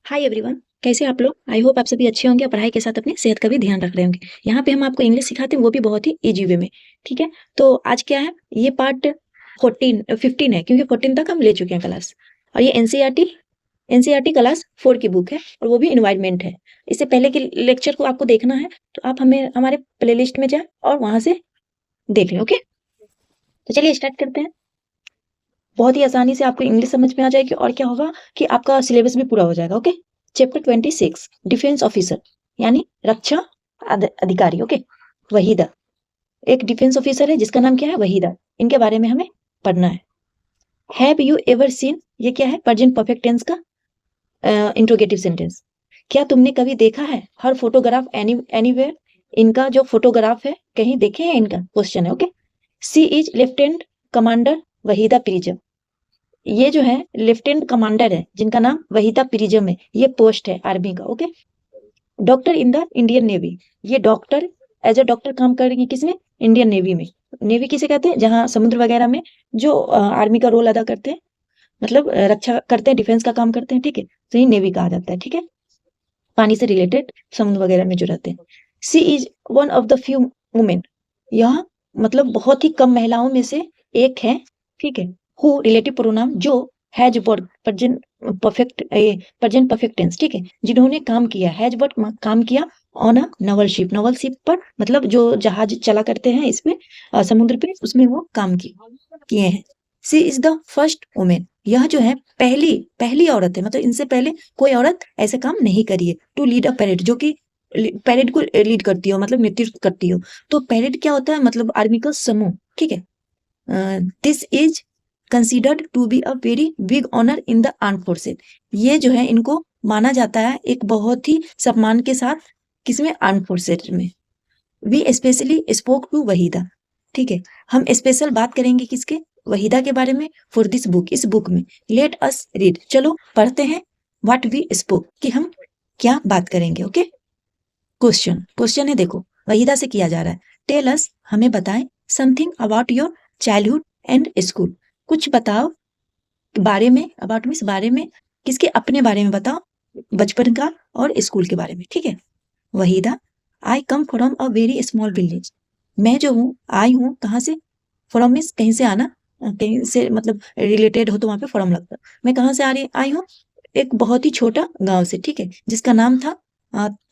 Hi everyone, कैसे आप लोग? आई होप आप सभी अच्छे होंगे और पढ़ाई के साथ अपनी सेहत का भी ध्यान रख रहे होंगे। यहाँ पे हम आपको इंग्लिश सिखाते हैं, वो भी बहुत ही इजी वे में। ठीक है, तो आज क्या है, ये पार्ट 15 है, क्योंकि 14 तक हम ले चुके हैं क्लास। और ये एनसीईआरटी क्लास 4 की बुक है और वो भी इन्वायरमेंट है। इससे पहले के लेक्चर को आपको देखना है तो आप हमें हमारे प्ले लिस्ट में जाए और वहां से देख लें। ओके, तो चलिए स्टार्ट करते हैं। बहुत ही आसानी से आपको इंग्लिश समझ में आ जाएगी और क्या होगा कि आपका सिलेबस भी पूरा हो जाएगा। ओके, चैप्टर 26 डिफेंस ऑफिसर यानी रक्षा अधिकारी। ओके, वहीदा एक डिफेंस ऑफिसर है जिसका नाम क्या है, वहीदा। इनके बारे में हमें पढ़ना है। हैव यू एवर सीन, ये क्या है, प्रेजेंट परफेक्ट टेंस का इंट्रोगेटिव सेंटेंस। क्या तुमने कभी देखा है हर फोटोग्राफ एनीवेयर, इनका जो फोटोग्राफ है कहीं देखे हैं, इनका क्वेश्चन है। Okay, she is lieutenant commander Waheeda Prism. ये जो है लेफ्टिनेंट कमांडर है जिनका नाम वहीदा प्रिजम है, ये पोस्ट है आर्मी का। Okay, doctor in the Indian navy, ये डॉक्टर एज अ डॉक्टर काम कर रही है किसमें, इंडियन नेवी में। नेवी किसे कहते हैं, जहां समुद्र वगैरह में जो आर्मी का रोल अदा करते हैं, मतलब रक्षा करते हैं, डिफेंस का काम करते हैं। ठीक है, तो ये नेवी कहा जाता है। ठीक है, पानी से रिलेटेड, समुद्र वगैरह में जो रहते हैं। She is one of the few women, यह मतलब बहुत ही कम महिलाओं में से एक है। ठीक है, हु रिलेटिव प्रोनाउन, जो has work present perfect tense. ठीक है, जिन्होंने काम किया, हैज वर्क काम किया ऑन अ नवल शिप पर, मतलब जो जहाज चला करते हैं इसमें समुद्र पे, उसमें वो काम किए हैं। She is the first women, यह जो है पहली पहली औरत है, मतलब इनसे पहले कोई औरत ऐसे काम नहीं करी है। टू लीड अ पैरेड, जो कि पैरेड को लीड करती हो, मतलब नेतृत्व करती हो। तो पैरेड क्या होता है, मतलब आर्मी का समूह। ठीक है, this is considered to be a very big honour in the arm forces, ये जो है इनको माना जाता है एक बहुत ही सम्मान के साथ, किसमें, आर्म फोर्सेज में। We specially spoke to Waheeda, ठीक है, हम स्पेशल बात करेंगे किसके, वहीदा के बारे में। फॉर दिस बुक, इस बुक में। लेट अस रीड, चलो पढ़ते हैं। व्हाट वी स्पोक, कि हम क्या बात करेंगे। ओके, क्वेश्चन है, देखो वहीदा से किया जा रहा है। टेल अस, हमें बताएं, something about your childhood and school, कुछ बताओ बारे में, अबाउट मीन्स बारे में, किसके, अपने बारे में बताओ, बचपन का और स्कूल के बारे में। ठीक है, Waheeda, I come from a very small village, मैं जो हूँ आई हूँ कहाँ से, फ्रॉम मीन्स कहीं से आना, कहीं से मतलब रिलेटेड हो तो वहां पे फ्रॉम लगता है। मैं कहाँ से आई हूँ, एक बहुत ही छोटा गांव से। ठीक है, जिसका नाम था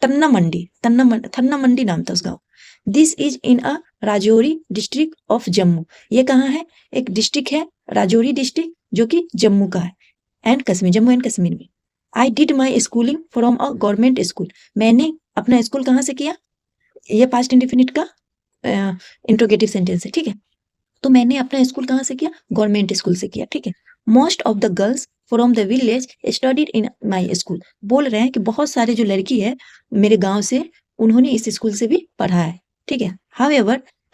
थन्ना मंडी नाम था उस गाँव। This is in a Rajouri district of Jammu, ये कहाँ है, एक डिस्ट्रिक्ट है राजौरी डिस्ट्रिक्ट, जो कि जम्मू का है, एंड कश्मीर, जम्मू एंड कश्मीर में। आई did my schooling from a government school, मैंने अपना स्कूल कहाँ से किया, ये पास्ट इंडेफिनिट का इंट्रोगेटिव सेंटेंस है। ठीक है, तो मैंने अपना स्कूल कहाँ से किया, गवर्नमेंट स्कूल से किया। ठीक है, most of the girls from the village studied in my school, बोल रहे हैं कि बहुत सारे जो लड़की है मेरे गांव से, उन्होंने इस स्कूल से भी पढ़ा है। ठीक है,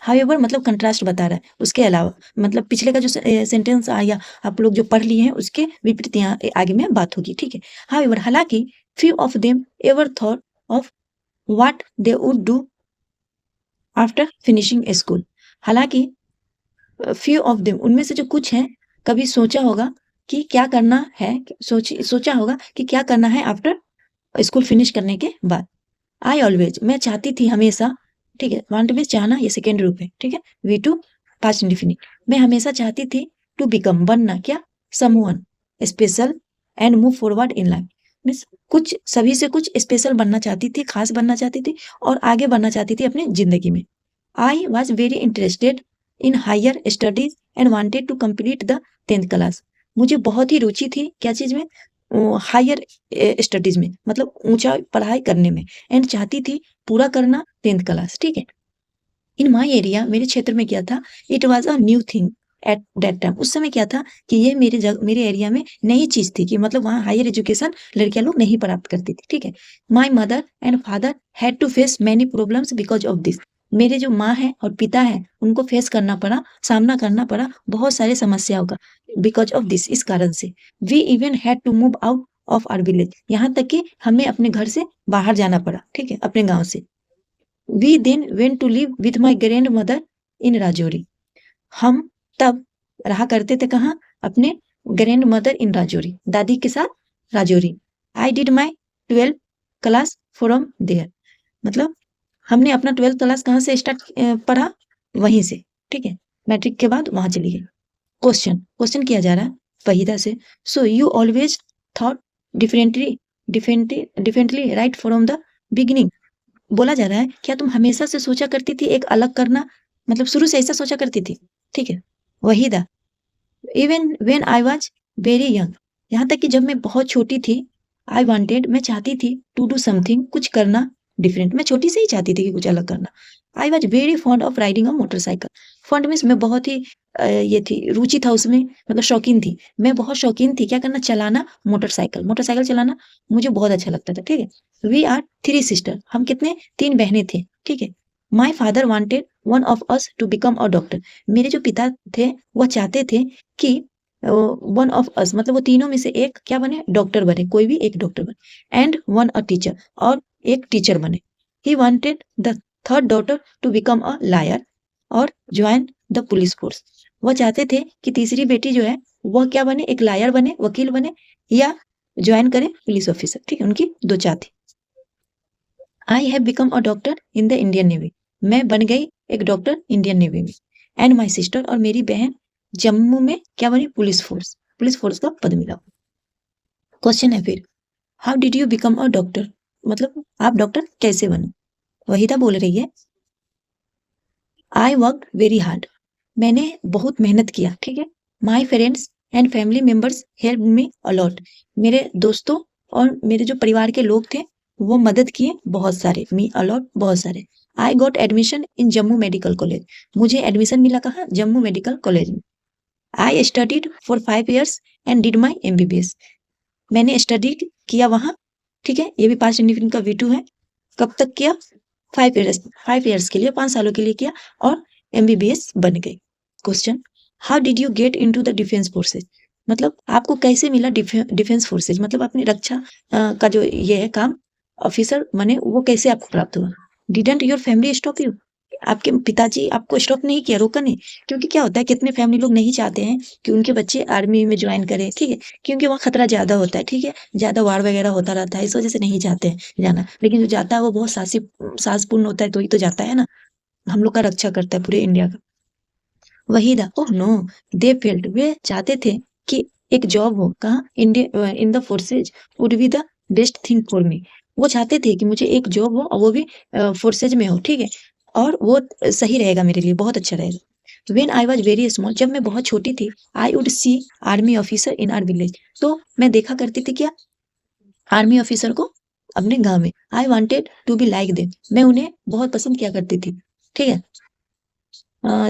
हाउएवर मतलब कंट्रास्ट बता रहा है, उसके अलावा, मतलब पिछले का जो सेंटेंस आया आप लोग जो पढ़ लिए हैं उसके विपरीत यहाँ आगे में बात होगी। ठीक है, हाउएवर, हालांकि, few of them ever thought of what they would do after finishing school, हालांकि फ्यू ऑफ देम, उनमें से जो कुछ हैं, कभी सोचा होगा कि क्या करना है, सोचा होगा कि क्या करना है आफ्टर स्कूल फिनिश करने के बाद। आई ऑलवेज, मैं चाहती थी हमेशा। ठीक है, वांट में चाहना, ये सेकेंड रूप है। ठीक है, वी टू पास्ट इंडेफिनिट, मैं हमेशा चाहती थी टू बिकम, बनना, क्या, someone special and move forward in life, means कुछ, सभी से कुछ स्पेशल बनना चाहती थी, खास बनना चाहती थी और आगे बढ़ना चाहती थी अपनी जिंदगी में। I was very interested in higher studies and wanted to complete the 10th class, मुझे बहुत ही रुचि थी क्या चीज में, हायर स्टडीज में, मतलब ऊंचा पढ़ाई करने में, एंड चाहती थी पूरा करना 10th क्लास। ठीक है, इन माई एरिया, मेरे क्षेत्र में क्या था, it was a new thing at that time, उस समय क्या था कि ये मेरे एरिया में नई चीज थी, कि मतलब वहाँ हायर एजुकेशन लड़कियां लोग नहीं प्राप्त करती थी। ठीक है, my mother and father had to face many problems because of this, मेरे जो माँ है और पिता है उनको फेस करना पड़ा, सामना करना पड़ा बहुत सारे समस्याओं का, बिकॉज ऑफ दिस, इस कारण से। We even had to move out of our village, यहाँ तक कि हमें अपने घर से बाहर जाना पड़ा। ठीक है, अपने गाँव से। We then went to live with my grandmother in Rajouri, हम तब रहा करते थे कहाँ, अपने ग्रैंड मदर इन राजौरी, दादी के साथ Rajouri. I did my 12th class from there, मतलब हमने अपना 12th क्लास कहाँ से स्टार्ट पढ़ा, वहीं से, ठीक है, मैट्रिक के बाद वहां चली गई। क्वेश्चन किया जा रहा है वहीदा से, so you always thought differently right from the beginning, बोला जा रहा है क्या तुम हमेशा से सोचा करती थी एक अलग करना, मतलब शुरू से ऐसा सोचा करती थी, ठीक है। Waheeda, even when I was very young, यहाँ तक कि जब मैं बहुत छोटी थी, आई वांटेड, मैं चाहती थी, टू डू समथिंग, कुछ करना डिफरेंट, मैं छोटी से ही चाहती थी कि कुछ अलग करना। I was very fond of riding a motorcycle, fond means मैं बहुत ही ये थी, रुचि था उसमें, मतलब शौकीन थी, मैं बहुत शौकीन थी क्या करना, चलाना मोटरसाइकिल, मोटरसाइकिल चलाना मुझे बहुत अच्छा लगता था, ठीक है। वी आर 3 सिस्टर, हम कितने, 3 बहनें थे, ठीक है। My father wanted one of us to become a doctor, मेरे जो पिता थे वह चाहते थे कि वन ऑफ अस, मतलब वो तीनों में से एक क्या बने, डॉक्टर बने, कोई भी एक डॉक्टर बने, एंड वन अ टीचर, और एक टीचर बने। He wanted the third daughter to become a lawyer और ज्वाइन द पुलिस फोर्स, वो चाहते थे कि तीसरी बेटी जो है वह क्या बने, एक लायर बने, वकील बने, या ज्वाइन करे पुलिस ऑफिसर, ठीक है, उनकी 2 चाह थी। I have become a doctor in the Indian navy, मैं बन गई एक डॉक्टर इंडियन नेवी में, एंड माई सिस्टर, और मेरी बहन जम्मू में क्या बनी, पुलिस फोर्स का पद मिला। क्वेश्चन है फिर, how did you become a doctor, मतलब आप डॉक्टर कैसे बने। वहीदा बोल रही है, आई वर्क वेरी हार्ड, मैंने बहुत मेहनत किया, ठीक है। My friends and family members help me a lot, मेरे दोस्तों और मेरे जो परिवार के लोग थे वो मदद किए बहुत सारे, मी अलॉट बहुत सारे। I got admission in Jammu medical college, मुझे एडमिशन मिला कहाँ, जम्मू मेडिकल कॉलेज में। I studied for 5 years and did my MBBS, मैंने स्टडी किया वहां, ठीक है, ये भी पास्ट इंडिफिनिट का V2 है। कब तक किया, 5 years के लिए, 5 सालों के लिए किया, और MBBS बन गई। Question, how did you get into the defence forces, मतलब आपको कैसे मिला डिफेंस फोर्सेज, मतलब अपनी रक्षा का जो ये है काम, ऑफिसर बने, वो कैसे आपको प्राप्त हुआ। Didn't your family stop you, आपके पिताजी आपको स्टॉप नहीं किया, रोका नहीं, क्योंकि क्या होता है कितने फैमिली लोग नहीं चाहते हैं कि उनके बच्चे आर्मी में ज्वाइन करें, ठीक है, क्योंकि वहाँ खतरा ज्यादा होता है, ठीक है, ज्यादा वार वगैरह होता रहता है, इस वजह से नहीं चाहते हैं जाना, लेकिन जो जाता है वो बहुत साहसपूर्ण होता है, तो ही तो जाता है ना, हम लोग का रक्षा करता है पूरे इंडिया का। वही था, ओह नो, दे फेल्ट, वे चाहते थे कि एक जॉब हो कहाँ, India in the forces would be the best thing for me, वो चाहते थे कि मुझे एक जॉब हो और वो भी फोर्सेज में हो, ठीक है, और वो सही रहेगा मेरे लिए, बहुत अच्छा रहेगा। When I was very small, जब मैं बहुत छोटी थी, I would see army officer in are village, तो मैं देखा करती थी क्या, आर्मी ऑफिसर को अपने गांव में। I wanted to be like them, मैं उन्हें बहुत पसंद किया करती थी, ठीक है।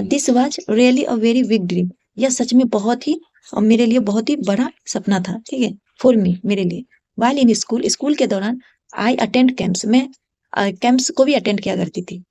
This was really a very big dream, यह सच में बहुत ही मेरे लिए बहुत ही बड़ा सपना था, ठीक है, फॉर मी, मेरे लिए। वाइल इन स्कूल, स्कूल के दौरान आई अटेंड कैंप्स, मैं कैंप्स को भी अटेंड किया करती थी।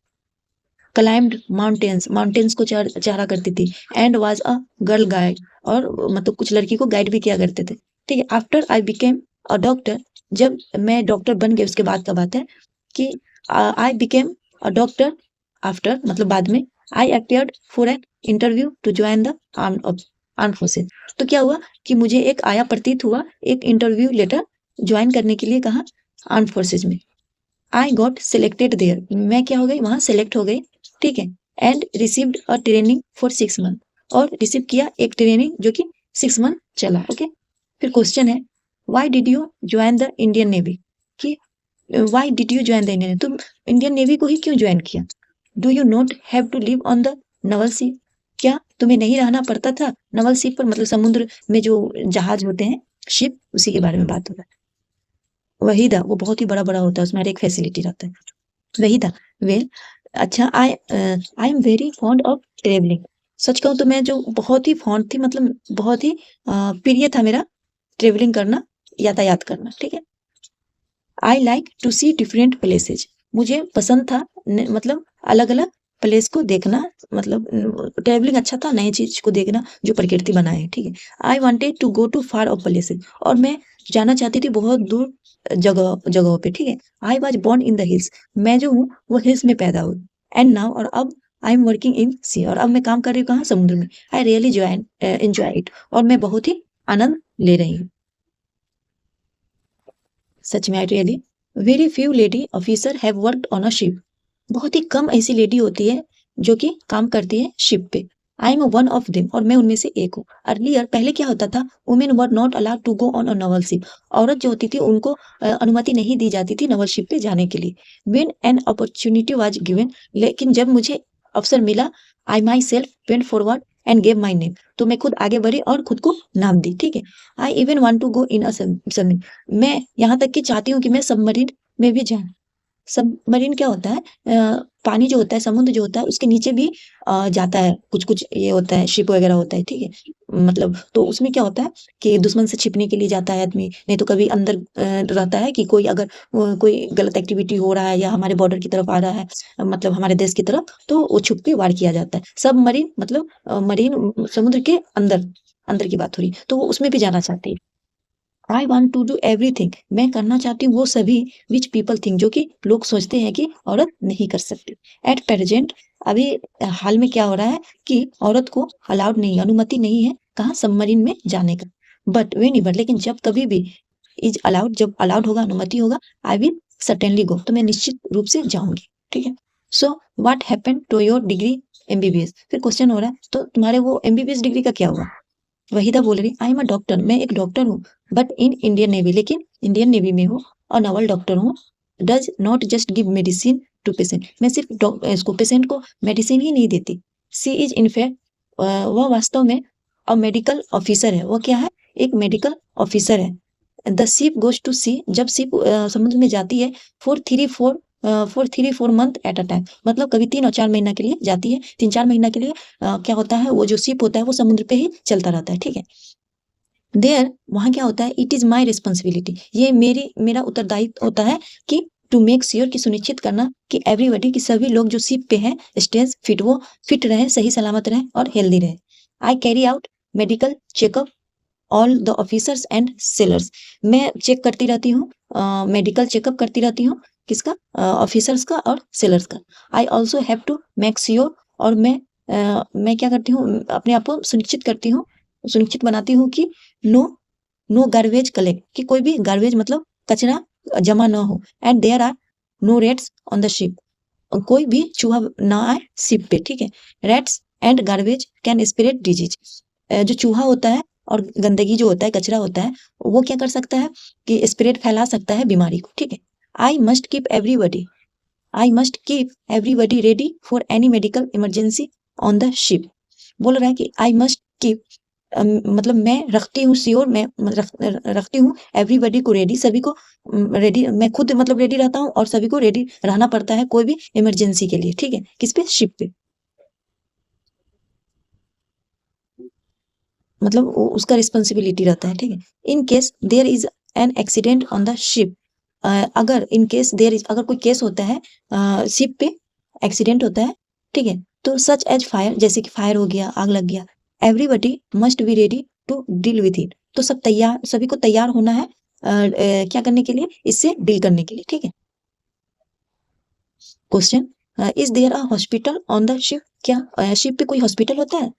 क्लाइम्ड माउंटेन्स को चढ़ा करती थी, and was a girl guide, और मतलब कुछ लड़की को गाइड भी किया करते थे, ठीक है। After I became a doctor, जब मैं डॉक्टर बन गई उसके बाद का बात है कि I became a doctor after, मतलब बाद में, I appeared for an interview to join the arm forces, तो क्या हुआ कि मुझे एक आया प्रतीत हुआ एक इंटरव्यू लेटर ज्वाइन करने के लिए, कहा, आर्म फोर्सेज में। आई गॉट सिलेक्टेड देयर, मैं क्या हो गई, वहां सेलेक्ट हो गई, ठीक है। And received a training for 6 month, और रिसीव किया एक ट्रेनिंग जो कि 6 month चला, ओके। फिर क्वेश्चन है, why did you join the Indian navy, कि why did you join the Indian, तुम इंडियन नेवी को ही क्यों ज्वाइन किया। Do you not have to live on the naval sea, क्या तुम्हें नहीं रहना पड़ता था नवल सी पर, मतलब समुद्र में जो जहाज होते हैं, शिप, उसी के बारे में बात हो रहा है। वही था, वो बहुत ही बड़ा बड़ा होता है, उसमें हर एक फैसिलिटी रहता है। वही था, वेल, अच्छा, I am very fond of travelling, सच कहूँ तो मैं जो बहुत ही फॉन्ड थी, मतलब बहुत ही प्रिय था मेरा ट्रेवलिंग करना, यातायात करना, ठीक है। I like to see different places, मुझे पसंद था मतलब अलग अलग प्लेस को देखना, मतलब ट्रेवलिंग अच्छा था, नई चीज को देखना जो प्रकृति बनाए, ठीक है। I wanted to go to far off places, और मैं जाना चाहती थी बहुत दूर जगहों पे, ठीक है। I was born in the hills, मैं जो हूँ वो हिल्स में पैदा हुई, एंड नाउ, और अब आई एम वर्किंग इन सी, और अब मैं काम कर रही हूँ कहाँ, समुद्र में। आई रियली एंजॉय इट, और मैं बहुत ही आनंद ले रही हूँ। सच में, I really, very few lady officer have worked on a ship. बहुत ही कम ऐसी लेडी होती है जो कि काम करती है शिप पे। I am one of them, और मैं उनमें से एक हूँ। अर्लियर, पहले क्या होता था, women were not allowed to go on a naval ship. औरत जो होती थी उनको अनुमति नहीं दी जाती थी नवल शिप पे जाने के लिए। When an opportunity was given, लेकिन जब मुझे अवसर मिला, I myself went forward and gave my name, तो मैं खुद आगे बढ़ी और खुद को नाम दी। ठीक है। I even want to go in a submarine, मैं यहाँ तक कि चाहती हूँ कि मैं सबमरीन में भी जाऊँ। सबमरीन क्या होता है, पानी जो होता है, समुद्र जो होता है, उसके नीचे भी जाता है, कुछ कुछ ये होता है, शिप वगैरह होता है। ठीक है। मतलब तो उसमें क्या होता है कि दुश्मन से छिपने के लिए जाता है आदमी, नहीं तो कभी अंदर रहता है कि कोई अगर कोई गलत एक्टिविटी हो रहा है या हमारे बॉर्डर की तरफ आ रहा है, मतलब हमारे देश की तरफ, तो वो छुप के वार किया जाता है। सबमरीन मतलब मरीन, समुद्र के अंदर, अंदर की बात हो रही, तो वो उसमें भी जाना चाहती है। I want to do everything, मैं करना चाहती हूँ वो सभी विच पीपल थिंक, जो कि लोग सोचते हैं कि औरत नहीं कर सकती। एट प्रेजेंट, अभी हाल में क्या हो रहा है कि औरत को अलाउड नहीं, अनुमति नहीं है कहाँ, सबमरीन में जाने का। बट वेन एवर, लेकिन जब कभी भी इज अलाउड, जब अलाउड होगा, अनुमति होगा, आई विल सर्टेनली गो, तो मैं निश्चित रूप से जाऊंगी। ठीक है। So what happened to your degree MBBS, फिर क्वेश्चन हो रहा है तो तुम्हारे वो एमबीबीएस डिग्री का क्या हुआ। वहीदा बोल रही, आई एम अ डॉक्टर, मैं एक डॉक्टर हूँ, बट इन इंडियन नेवी, लेकिन इंडियन नेवी में हूँ, और नवल डॉक्टर हूँ। Does not just give medicine to patient, मैं सिर्फ इसको पेशेंट को मेडिसिन ही नहीं देती। सी इज इनफैक्ट, वह वास्तव में अ मेडिकल ऑफिसर है। वो क्या है, एक मेडिकल ऑफिसर है। द शिप गोज टू सी, जब शिप समुद्र में जाती है, for 3-4 month at a time, मतलब कभी 3 और 4 महीना के लिए जाती है। 3-4 महीना के लिए क्या होता है, वो जो शिप होता है वो समुद्र पे ही चलता रहता है। ठीक है। देयर, वहां क्या होता है, इट इज माई रिस्पॉन्सिबिलिटी, ये मेरा उत्तरदायित्व होता है कि टू मेक श्योर, कि सुनिश्चित करना कि एवरीबडी, कि सभी लोग जो शिप पे हैं, स्टेज फिट, वो फिट रहे, सही सलामत रहे और हेल्दी रहे। I carry out medical checkup all the officers and sellers, मैं चेक करती रहती हूँ, मेडिकल चेकअप करती रहती हूँ, किसका, ऑफिसर्स का और सेलर्स का। I also have to make sure, और मैं क्या करती हूँ, अपने आप को सुनिश्चित करती हूँ, सुनिश्चित बनाती हूँ कि नो नो गार्बेज कलेक्ट, कि कोई भी गार्बेज मतलब कचरा जमा ना हो। And there are no rats on the ship, कोई भी चूहा ना आए शिप पे। ठीक है। Rats and garbage can spread disease, जो चूहा होता है और गंदगी जो होता है, कचरा होता है, वो क्या कर सकता है कि स्प्रेड फैला सकता है बीमारी को। ठीक है। I must keep everybody, I must keep everybody ready for any medical emergency on the ship. बोल रहा है कि आई मस्ट कीप, मतलब मैं रखती हूँ श्योर, मैं रखती हूँ एवरीबडी को रेडी, सभी को रेडी, मैं खुद मतलब रेडी रहता हूँ और सभी को रेडी रहना पड़ता है कोई भी इमरजेंसी के लिए। ठीक है। किस पे, शिप पे, मतलब उसका रिस्पॉन्सिबिलिटी रहता है। ठीक है। In case there is an accident on the ship, अगर इन केस देयर इज, अगर कोई केस होता है शिप पे, एक्सीडेंट होता है, ठीक है, तो सच एज फायर, जैसे कि फायर हो गया, आग लग गया, everybody must be ready to deal with it, तो सब तैयार, सभी को तैयार होना है क्या करने के लिए, इससे डील करने के लिए। ठीक है। Question, is there a hospital on the ship, क्या शिप पे कोई हॉस्पिटल होता है।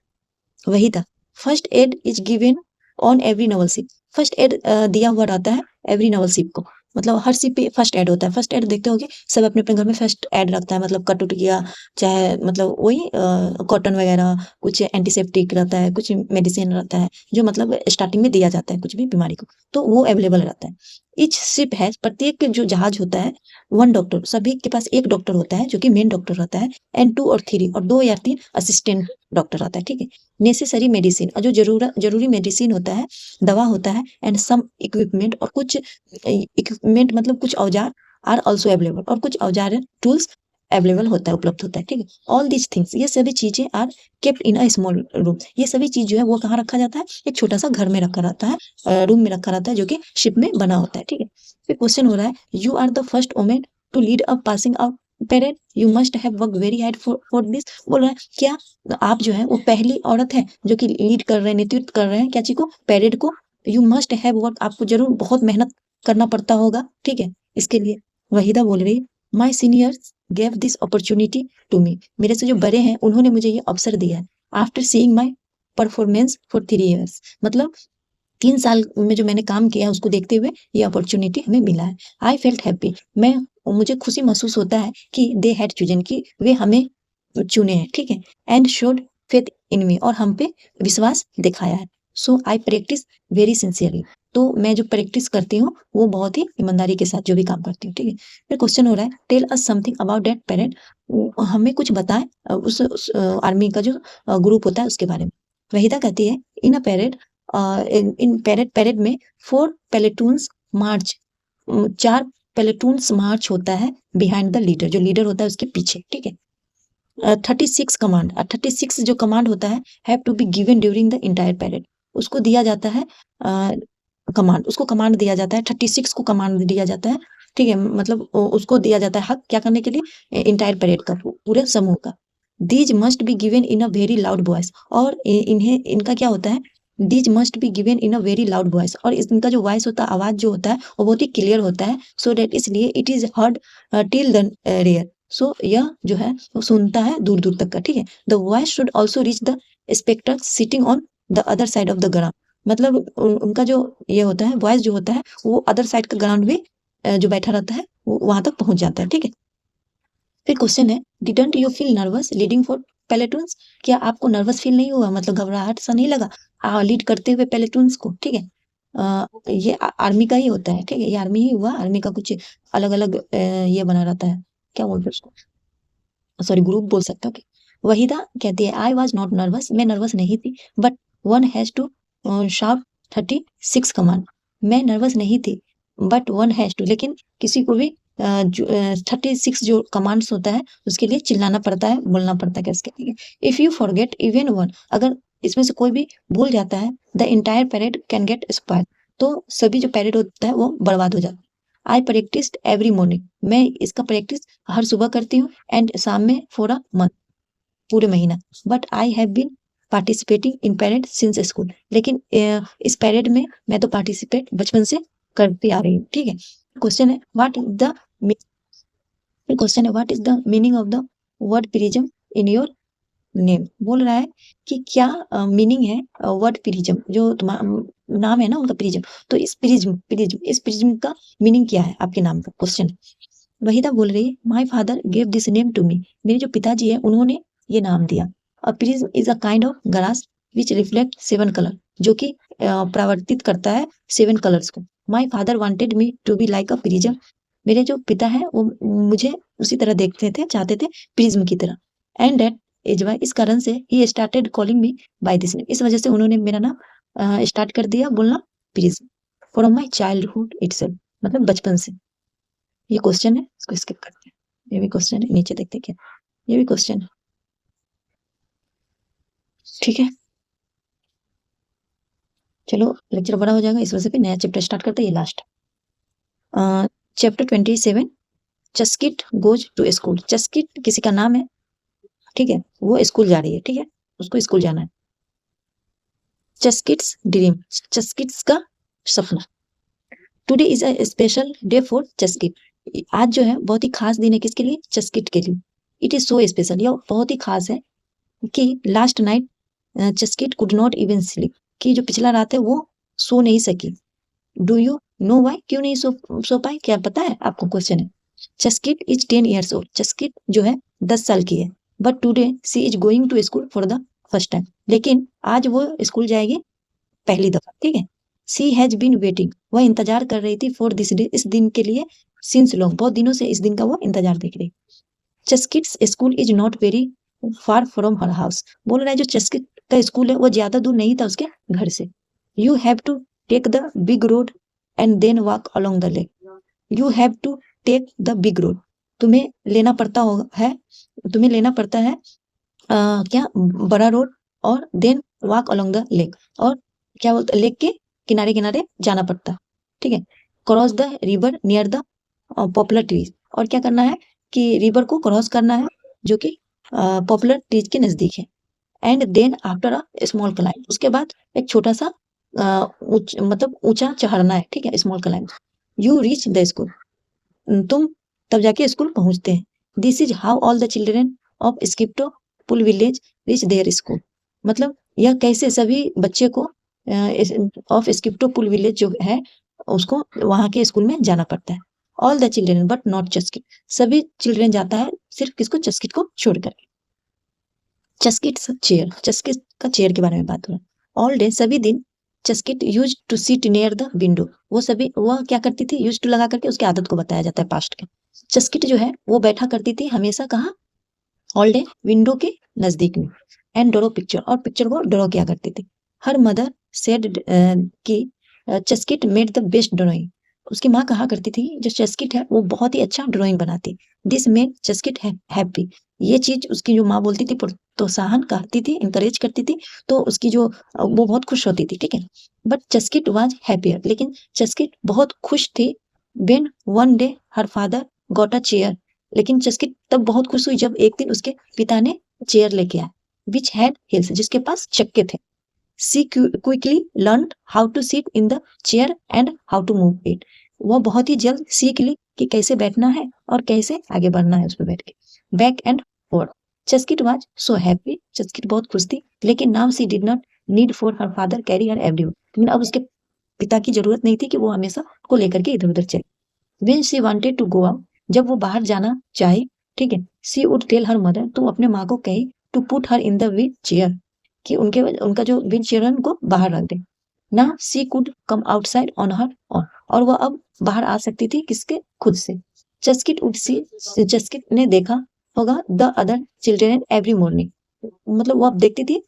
वही था। First aid is given on every naval ship, first aid दिया हुआ रहता है एवरी नवल शिप को, मतलब हर शिप पे फर्स्ट एड होता है। फर्स्ट एड देखते होगे सब अपने अपने घर में फर्स्ट एड रखता है, मतलब कट उट गया, चाहे मतलब वही कॉटन वगैरह, कुछ एंटीसेप्टिक रहता है, कुछ मेडिसिन रहता है, जो मतलब स्टार्टिंग में दिया जाता है कुछ भी बीमारी को, तो वो अवेलेबल रहता है। इच शिप है, प्रत्येक जो जहाज होता है, वन डॉक्टर, सभी के पास एक डॉक्टर होता है जो कि मेन डॉक्टर रहता है, एंड 2 और 3, और 2 या 3 असिस्टेंट डॉक्टर रहता है। ठीक है। नेसेसरी मेडिसिन, और जो जरूरी मेडिसिन होता है, दवा होता है, एंड सम इक्विपमेंट, और कुछ इक्विपमेंट मतलब कुछ औजार, आर ऑल्सो अवेलेबल, और कुछ औजार टूल्स अवेलेबल होता है, उपलब्ध होता है। ठीक है। ऑल दीज थिंग्स, ये सभी चीजें are kept in a small room, ये सभी चीज जो है वो कहाँ रखा जाता है, एक छोटा सा घर में रखा रहता है, रूम में रखा रहता है, जो कि शिप में बना होता है। ठीक है। फिर क्वेश्चन हो रहा है, you are the first women to lead a passing out parade, you must have work very hard for this. बोल रहा है क्या आप जो है वो पहली औरत है जो कि लीड कर रहे हैं, नेतृत्व कर रहे हैं क्या चीज को, परेड को। यू मस्ट हैव वर्क, आपको जरूर बहुत मेहनत करना पड़ता होगा। ठीक है। इसके लिए वहीदा बोल रही है, my seniors gave this opportunity to me, मेरे से जो बड़े हैं उन्होंने मुझे ये अवसर दिया है, after seeing my performance for 3 years, मतलब 3 साल में जो मैंने काम किया है उसको देखते हुए ये अपॉर्चुनिटी हमें मिला है। आई फेल्ट हैप्पी, मुझे खुशी महसूस होता है कि दे हैड चूज़न, कि वे हमें चुने हैं, ठीक है? एंड शोड फेथ इन मी, और हम पे विश्वास दिखाया है। सो आई प्रैक्टिस वेरी सिंसियरली, तो मैं जो प्रैक्टिस करती हूँ वो बहुत ही ईमानदारी के साथ जो भी काम करती हूँ, ठीक है? फिर क्वेश्चन हो रहा है, tell us something about that parade, हमें कुछ बताएं उस आर्मी का जो ग्रुप होता है उसके बारे में। वहीदा कहती है, इन अ परेड, इन परेड में 4 प्लेटून्स मार्च, 4 प्लेटून्स मार्च होता है बिहाइंड द लीडर, जो लीडर होता है उसके पीछे, ठीक है? 36 कमांड, 36 जो कमांड होता है have to be given during the entire parade, उसको दिया जाता है कमांड, उसको कमांड दिया जाता है, 36 को कमांड दिया जाता है, ठीक है? मतलब उसको दिया जाता है हक क्या करने के लिए, एंटायर परेड का, पूरे समूह का। These must be given in a very loud voice, और इन्हें इनका क्या होता है, these must be given in a very loud voice, और इनका जो वॉइस होता है, आवाज जो होता है वो बहुत ही क्लियर होता है, सो दैट इसलिए it is heard till the rear, so यह जो है वो सुनता है दूर दूर तक का, ठीक है? The voice should also reach the spectator sitting on the other side of the ground, मतलब उनका जो ये होता है वॉइस जो होता है वो अदर साइड का ग्राउंड भी जो बैठा रहता है वो वहां तक पहुंच जाता है, ठीक है? फिर क्वेश्चन है, didn't you feel nervous leading four platoons, क्या आपको नर्वस फील नहीं हुआ, मतलब घबराहट सा नहीं लगा लीड करते हुए पेलेटून्स को, ठीक है? ये आर्मी का ही होता है, ठीक है? ये आर्मी ही हुआ, आर्मी का कुछ अलग अलग ये बना रहता है, क्या बोलते हैं उसको, सॉरी ग्रुप बोल सकता हूँ। वहीदा कहती है, आई वॉज नॉट नर्वस, मैं नर्वस नहीं थी, but one has to sharp 36 command, मैं नर्वस नहीं थी, बट वन हैज टू, लेकिन किसी को भी 36 जो कमांड्स होता है उसके लिए चिल्लाना पड़ता है, बोलना पड़ता है कैसे, ठीक है? If you forget even one, अगर इसमें से कोई भी भूल जाता है, the entire parade can get spoil, तो सभी जो परेड होता है वो बर्बाद हो जाता है। आई प्रैक्टिस्ड एवरी मॉर्निंग, मैं इसका प्रैक्टिस हर सुबह करती हूँ, एंड शाम में फॉर अ मंथ, पूरे महीना। But I have been participating in parade since school, लेकिन इस परेड में मैं तो पार्टिसिपेट बचपन से करती आ रही हूँ, ठीक है? क्वेश्चन है, what is the meaning of the word prism in your name, बोल रहा है कि क्या मीनिंग है वर्ड प्रिज्म, जो तुम्हारा नाम है ना उनका प्रिज्म, तो इस प्रिज्म का मीनिंग क्या है आपके नाम का, क्वेश्चन। वहीदा बोल रही है, my father gave this name to me, मेरे जो पिताजी है उन्होंने ये नाम दिया। A prism is a kind of glass which reflect 7 colour, जो कि परावर्तित करता है 7 कलर्स को। My father wanted me to be like a prism, मेरे जो पिता है वो मुझे उसी तरह देखते थे, चाहते थे प्रिज्म की तरह। एंड दैट इज वाई, इस कारण से he started calling me by this name, इस वजह से उन्होंने मेरा नाम स्टार्ट कर दिया बोलना prism, from my childhood itself, मतलब बचपन से। ये क्वेश्चन है, इसको स्किप करते हैं। ये भी क्वेश्चन है, नीचे देखते हैं क्या, ये भी क्वेश्चन है, ठीक है? चलो लेक्चर बड़ा हो जाएगा, इस वजह से नया चैप्टर स्टार्ट करते हैं, ये last chapter 27, Chuskit goes to school. Chuskit किसी का नाम है, ठीक है? वो स्कूल जा रही है, ठीक है? उसको स्कूल जाना है। चस्किट्स ड्रीम, चस्किट्स का सपना। Today is a special day for Chuskit, आज जो है बहुत ही खास दिन है, किसके लिए, चस्किट के लिए। इट इज सो स्पेशल, यह बहुत ही खास है कि last night Chuskit could not even sleep, कि जो पिछला रात है वो सो नहीं सकी। डू यू नो व्हाई, क्यों नहीं सो पाई, क्या पता है आपको, क्वेश्चन है। Chaskit is 10 years old, Chaskit जो है 10 साल की है, but today she is going to school for the first time, लेकिन आज वो स्कूल जाएगी पहली दफा, ठीक है? सी हैज बीन वेटिंग, वह इंतजार कर रही थी फॉर दिस डे, इस दिन के लिए, सिंस लॉन्ग, बहुत दिनों से इस दिन का वो इंतजार देख रही। Chuskit's school is not very far from her house, बोल रहा है जो चस्किट का स्कूल है वो ज्यादा दूर नहीं था उसके घर से। You have to take the big road and then walk along the lake, you have to take the big road, तुम्हें लेना पड़ता है, तुम्हें लेना पड़ता है क्या, बड़ा रोड, और then walk along the lake, और क्या बोलते, लेक के किनारे किनारे जाना पड़ता, ठीक है? Cross the river near the popular trees, और क्या करना है कि रिवर को क्रॉस करना है जो कि पॉपुलर ट्रीज के नजदीक है। And then after a small climb, उसके बाद एक छोटा सा मतलब ऊंचा चढ़ना है, ठीक है? Small climb, you reach the school, तुम तब जाके स्कूल पहुंचते हैं। This is how all the children of Skiptopul village reach their school, मतलब यह कैसे सभी बच्चे को ऑफ स्किप्टोपुल विलेज जो है उसको वहां के स्कूल में जाना पड़ता है। All the children but not Chuskit, सभी चिल्ड्रेन जाता है सिर्फ किसको, चस्किट को छोड़कर। चस्किट चेयर, चस्किट का चेयर के बारे में बात हो रहा है। ऑल डे, सभी दिन Chuskit used to sit near the window, वह क्या करती थी, यूज टू लगा करके उसकी आदत को बताया जाता है पास्ट के। चस्किट जो है वो बैठा करती थी हमेशा कहाँ, ऑल डे विंडो के नजदीक में। एंड ड्रॉ पिक्चर, और पिक्चर को ड्रॉ किया करती थी। हर मदर सेड कि चस्किट मेड द बेस्ट ड्राइंग, उसकी माँ कहा करती थी जो चस्किट है वो बहुत ही अच्छा ड्राइंग बनाती। दिस मेड चस्किट हैप्पी, ये चीज उसकी जो माँ बोलती थी, प्रोत्साहन करती थी, इंकरेज करती थी, तो उसकी जो वो बहुत खुश होती थी, ठीक है। बट चस्किट वाज हैप्पियर, लेकिन चस्किट बहुत खुश थी। When one day her father got a chair, लेकिन चस्किट तब बहुत खुश हुई जब एक दिन उसके पिता ने चेयर लेके आए, विच हैड हिल्स, जिसके पास चक्के थे। She quickly learn how to sit in the chair and how to move it, वो बहुत ही जल्द सीख ली कि कैसे बैठना है और कैसे आगे बढ़ना है उस पर बैठ के। Back and forth, Chuskit was so happy, Chuskit बहुत खुश थी, लेकिन now she did not need for her father carry her everywhere, लेकिन अब उसके पिता की जरूरत नहीं थी कि वो हमेशा को लेकर के इधर उधर चले। When she wanted to go out, जब वो बाहर जाना चाहे, ठीक है, she would tell her mother, तो अपने माँ को कही to put her in the wheelchair, कि उनका जो व्हील चेयर है उनको बाहर रख दे। ना she could come outside on her own, और वह अब बाहर आ सकती थी किसके, खुद से। चस्किट उड सी, चस्किट ने देखा होगा the other children every morning, मतलब वो अब देखती थी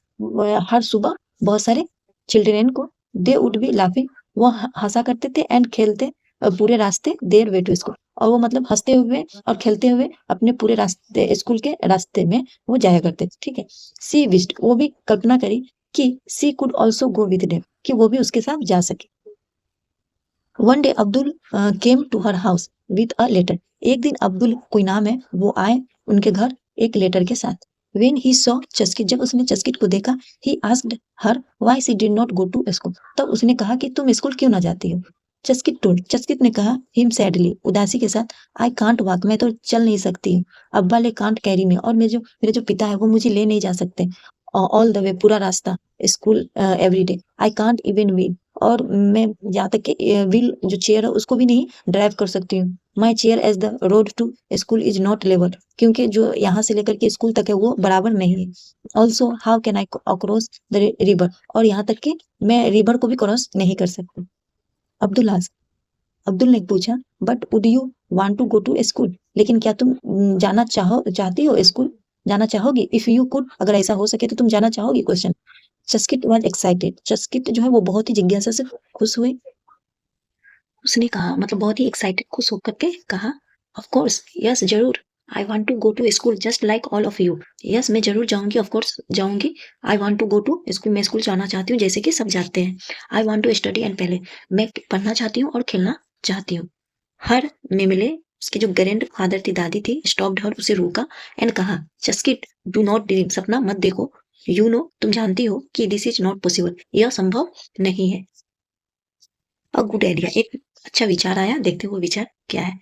हर सुबह बहुत सारे चिल्ड्रेन को। दे वुड बी लाफिंग, वो हंसा करते थे, एंड खेलते पूरे रास्ते देयर वे टू स्कूल, और वो मतलब हंसते हुए और खेलते हुए अपने पूरे रास्ते, स्कूल के रास्ते में वो जाया करते थे, ठीक है। सी विश्ड, वो भी कल्पना करी कि she could also go with them, कि वो भी उसके साथ जा सके। One day Abdul came to her house with a letter, एक दिन अब्दुल, कोई नाम है, वो आए उनके घर एक लेटर के साथ। When he saw चस्किट, जब उसने चस्किट को देखा, he asked her why she did not go to school, तब उसने कहा कि तुम स्कूल क्यों ना जाती हो। चस्किट टोल्ड, चस्किट ने कहा हिम सैडली, उदासी के साथ, आई कांट वॉक, मैं तो चल नहीं सकती हूँ। अब्बा ले कांट कैरी में, और मेरे जो पिता है वो मुझे ले नहीं जा सकते। ऑल द वे, पूरा रास्ता school every day. I can't even wheel, और मैं यहाँ तक कि व्हील जो चेयर है उसको भी नहीं ड्राइव कर सकती हूँ। My chair as the road to school is not level, क्योंकि जो यहाँ से लेकर के स्कूल तक है वो बराबर नहीं है। Also how can I across the river, और यहाँ तक कि मैं रिवर को भी क्रॉस नहीं कर सकती। अब्दुल ने पूछा, but would you want to go to school, लेकिन क्या तुम चाहती हो स्कूल जाना चाहोगी। इफ यू कुड, अगर ऐसा हो सके तो तुम जाना चाहोगी, क्वेश्चन। चस्किट वाज एक्साइटेड, चस्किट जो है वो बहुत ही जिज्ञासा से खुश हुई। उसने कहा, मतलब बहुत ही एक्साइटेड, खुश होकर के कहा, ऑफ कोर्स, यस जरूर, I want to go to school just like all of you, yes मैं जरूर जाऊंगी, ऑफ कोर्स जाऊंगी। I want to go to school, मैं स्कूल जाना चाहती हूँ जैसे कि सब जाते हैं। I want to study and पहले, मैं पढ़ना चाहती हूँ और खेलना चाहती हूँ। हर में मिले, उसके जो ग्रैंड फादर थी, दादी थी, स्टॉप्ड हर, उसे रोका, एंड कहा, चस्किट डू नॉट ड्रीम, सपना मत देखो, यू नो, तुम जानती हो कि दिस इज नॉट पॉसिबल, यह संभव नहीं है। अ गुड आइडिया, एक अच्छा विचार आया, देखते हुए विचार क्या है।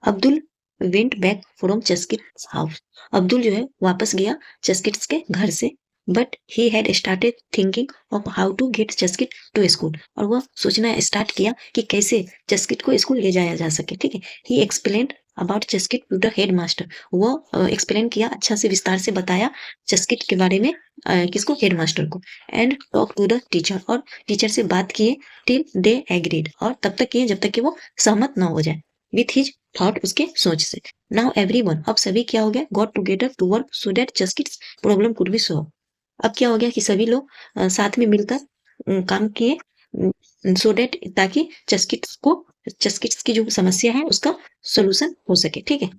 Abdul went back from Chuskit house, Abdul जो है वापस गया चस्किट्स के घर से। But he had started thinking of how to get Chuskit to school, और वह सोचना स्टार्ट किया कि कैसे चस्किट को स्कूल ले जाया जा सके, ठीक है। He explained about Chuskit to the headmaster, वो एक्सप्लेन किया, अच्छा से विस्तार से बताया चस्किट के बारे में, किसको, हेड मास्टर को। And talk to the teacher, और टीचर से बात किए, टिल दे एग्रीड, और तब तक किए जब तक कि वो सहमत ना हो जाए, विथ हिज थॉट, उसके सोच से। नाउ एवरीवन, अब सभी क्या हो गया, got together to work so that Chuskit's problem could be solve, अब क्या हो गया कि सभी लोग साथ में मिलकर काम किए, सो दैट, ताकि चस्किट्स की जो समस्या है उसका सोल्यूशन हो सके, ठीक है,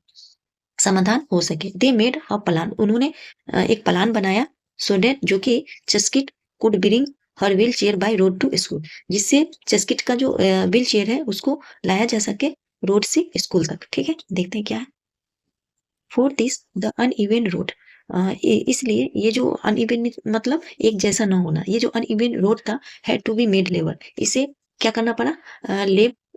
समाधान हो सके। दे मेड अ प्लान, उन्होंने एक प्लान बनाया, सो दैट, जो कि Chuskit could bring her wheelchair by road to school, जिससे चस्किट का जो व्हील चेयर है उसको लाया जा सके रोड से स्कूल तक, ठीक है। देखते हैं क्या है। For this the uneven road, इसलिए ये जो अनइवन मतलब एक जैसा ना होना, ये जो अनइवन रोड था, had to be made level, इसे क्या करना पड़ा,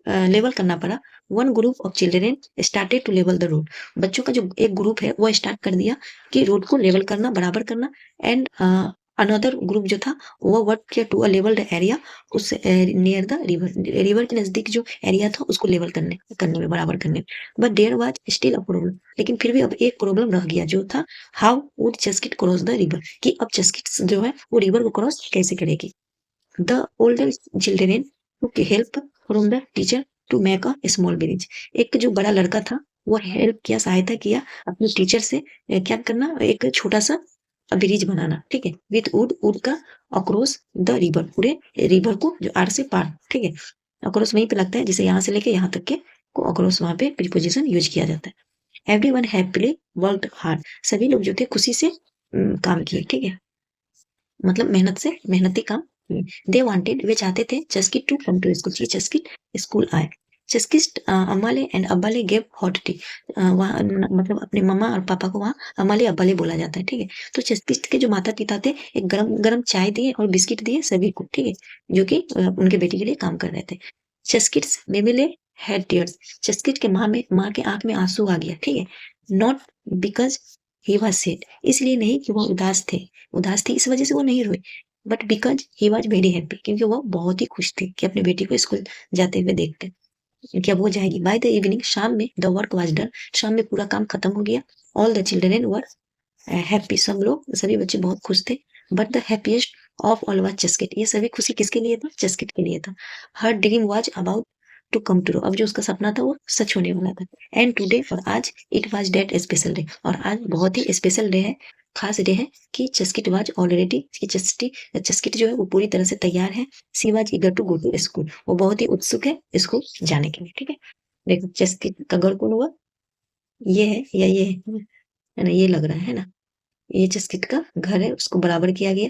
लेवल करना पड़ा। One group of children started to level the road, बच्चों का जो एक ग्रुप है वो स्टार्ट कर दिया कि रोड को लेवल करना, बराबर करना। एंड अनदर ग्रुप जो था वो वर्क किया टू अ लेवल्ड एरिया, उस नियर द रिवर के नजदीक जो एरिया था उसको लेवल करने में बराबर करने में। But there was still a problem, लेकिन फिर भी अब एक प्रॉब्लम रह गया जो था how would Chuskit cross the river, कि अब चस्किट जो है वो रिवर को क्रॉस कैसे करेगी। The older children took help from the teacher to make a small bridge, एक जो बड़ा लड़का था वो हेल्प किया, सहायता किया अपने टीचर से क्या करना, एक छोटा सा ब्रिज बनाना, ठीक है, विथ वुड का अक्रॉस द रिवर, पूरे रिवर को जो आर से पार, ठीक है, अक्रॉस वहीं पे लगता है जिसे यहाँ से लेके यहाँ तक के को अक्रॉस वहां पे प्रीपोजिशन यूज किया जाता है। एवरीवन हैप्पीली वर्कड हार्ड, सभी लोग जो थे खुशी से काम किए, ठीक है, मतलब मेहनती काम किए। दे वांटेड, वे चाहते थे Chuskit to come to school, Chuskit school आए। Chuskit Amale and Abale gave hot tea, वहाँ मतलब अपने मम्मा और पापा को वहाँ अम्माले अब्बाले बोला जाता है, ठीक है। तो चस्किट के जो माता पिता थे एक गरम गरम चाय दिए और बिस्किट दिए सभी को, ठीक है, जो कि उनके बेटी के लिए काम कर रहे थे। चस्किट्स मेमिले हैड टीयर्स, चस्किट के माँ के आंख में आंसू आ गया, ठीक है, not because he was sad, इसलिए नहीं कि वो उदास थी इस वजह से वो नहीं रोई, but because he was very happy, क्योंकि वो बहुत ही खुश थी कि अपने बेटी को स्कूल जाते हुए देखते, कि अब वो जाएगी। बाय द इवनिंग, शाम में, द वर्क वाज डन, शाम में पूरा काम खत्म हो गया। All the children were happy, सभी बच्चे बहुत खुश थे। But the happiest of all was Chuskit, ये सभी खुशी किसके लिए था, चस्किट के लिए था। Her dream was about to come true, अब जो उसका सपना था वो सच होने वाला था। एंड टुडे, और आज, it was that special day, और आज बहुत ही स्पेशल डे है, खास डे है, कि चस्किट वाज ऑलरेडी, कि चस्किट जो है वो पूरी तरह से तैयार है। She was eager to go to school, वो बहुत ही उत्सुक है स्कूल जाने के लिए, ठीक है। देखो चस्किट का घर कौन हुआ, ये है या ये है ना, ये लग रहा है ना, ये चस्किट का घर है, उसको बराबर किया गया,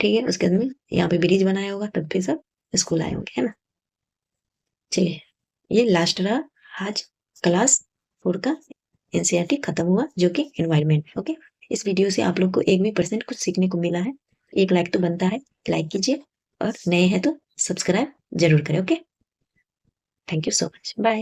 ठीक है, उसके बाद में यहाँ पे ब्रिज बनाया होगा, तब फिर सब स्कूल आए होंगे, है ना। चलिए, ये लास्ट रहा आज क्लास 4 का एनसीईआरटी खत्म हुआ, जो कि एनवायरनमेंट। ओके, इस वीडियो से आप लोग को 1% कुछ सीखने को मिला है, एक लाइक तो बनता है, लाइक कीजिए, और नए हैं तो सब्सक्राइब जरूर करें। Okay, thank you so much, bye.